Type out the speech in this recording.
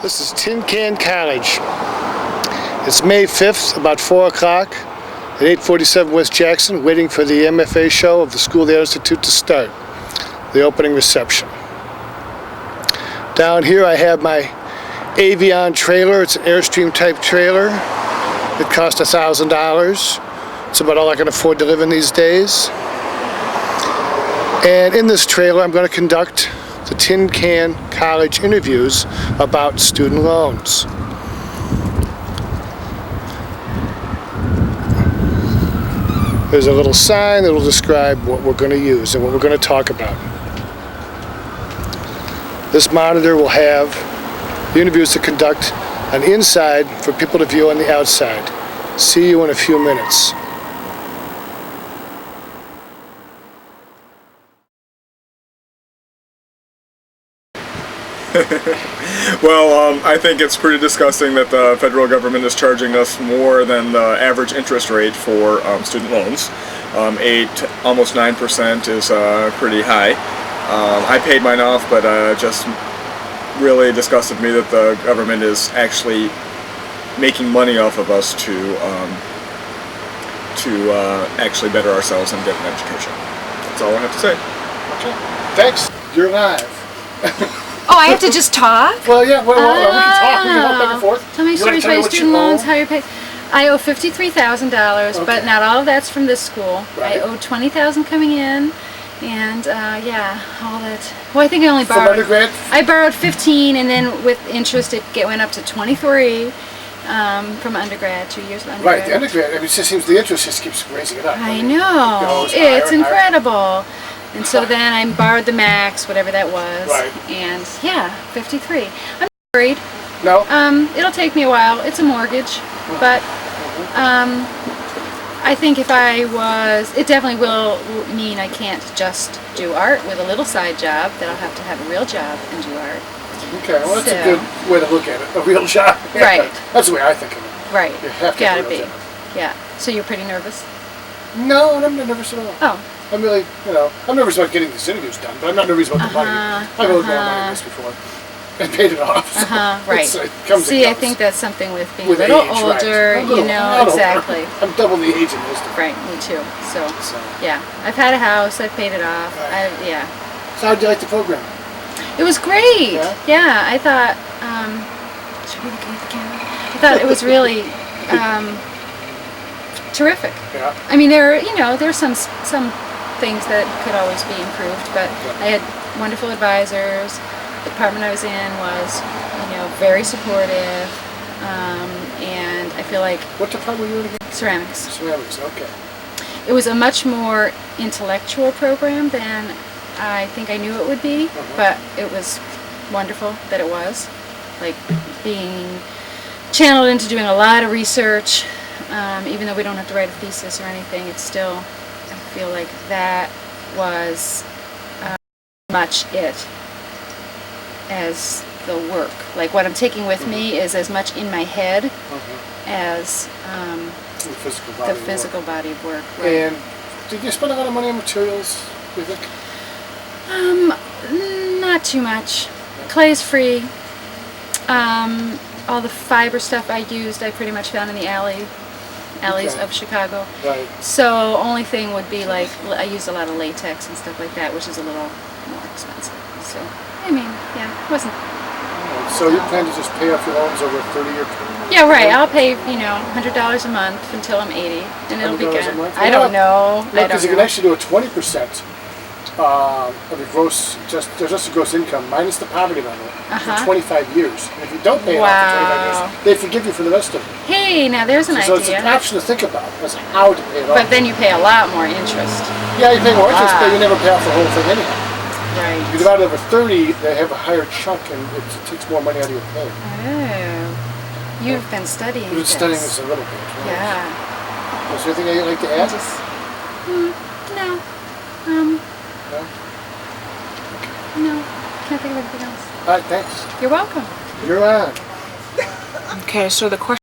This is Tin Can College. It's May 5th, about 4 o'clock at 847 West Jackson, waiting for the MFA show of the School of the Art Institute to start, the opening reception. Down here I have my Avion trailer. It's an Airstream type trailer. It cost $1,000. It's about all I can afford to live in these days. And in this trailer I'm going to conduct the Tin Can College interviews about student loans. There's a little sign that will describe what we're going to use and what we're going to talk about. This monitor will have the interviews to conduct on the inside for people to view on the outside. See you in a few minutes. Well, I think it's pretty disgusting that the federal government is charging us more than the average interest rate for student loans. 8, almost 9% is pretty high. I paid mine off, but just really disgusted me that the government is actually making money off of us to actually better ourselves and get an education. That's all I have to say. Okay. Thanks. You're live. Oh, I have to just talk? Well, yeah, we can talk. We can walk back and forth. Tell me stories about your student loans, how you're paid. I owe $53,000, okay, but not all of that's from this school. Right. I owe $20,000 coming in, and yeah, all that. Well, I think I only borrowed. From undergrad? I borrowed 15, and then with interest, it went up to 23 from undergrad, 2 years of undergrad. Right, the undergrad. I mean, it just seems the interest just keeps raising it up. I know. It's incredible. And so then I borrowed the max, whatever that was. Right. And yeah, 53. I'm not worried. No. It'll take me a while. It's a mortgage, but I think if I was, it definitely will mean I can't just do art with a little side job. That I'll have to have a real job and do art. Okay, well that's a good way to look at it. A real job. Yeah, right. That's the way I think of it. Right. You have to gotta have a real be. job. Yeah. So you're pretty nervous? No, I'm not nervous at all. Oh. I'm really, I'm nervous about getting these interviews done, but I'm not nervous about the money. I've owed more money than this before and paid it off. So right. See, I think that's something with being a little older, right. Exactly. I'm double the age in this. Right, me too. So, yeah, I've had a house, I've paid it off. Right. Yeah. So how did you like the program? It was great. Yeah, I thought, should we look at the camera? I thought it was really terrific. Yeah. I mean, there's some things that could always be improved, but I had wonderful advisors. The department I was in was, very supportive, and I feel like. What department were you in again? Ceramics. Ceramics. Okay. It was a much more intellectual program than I think I knew it would be, but it was wonderful that it was, like being channeled into doing a lot of research. Even though we don't have to write a thesis or anything, it's still, I feel like that was much it as the work. Like what I'm taking with me is as much in my head as the physical body of work. Right. And did you spend a lot of money on materials, do you think? Not too much. Clay's free. All the fiber stuff I used, I pretty much found in the alleys of Chicago. Right. So only thing would be like, I used a lot of latex and stuff like that, which is a little more expensive. So, I mean, yeah, it wasn't. So you plan to just pay off your loans over a 30-year period? Yeah, right. I'll pay, $100 a month until I'm 80, and it'll be good. I don't know. Because you can actually do a 20% of your gross, just a gross income minus the poverty level for 25 years. And if you don't pay it off for 25 years, they forgive you for the rest of it. Hey, now there's an idea. So it's an option to think about as how to pay it off. But then you pay a lot more interest. Yeah, you pay more interest, but you never pay off the whole thing anyhow. Right. If you divide it over 30, they have a higher chunk, and it takes more money out of your pay. Oh. You've been studying this. We've been studying this a little bit. Right? Yeah. Is there anything you'd like to add? No. No? Okay. No. Can't think of anything else. All right, thanks. You're welcome. You're on. Okay, so the question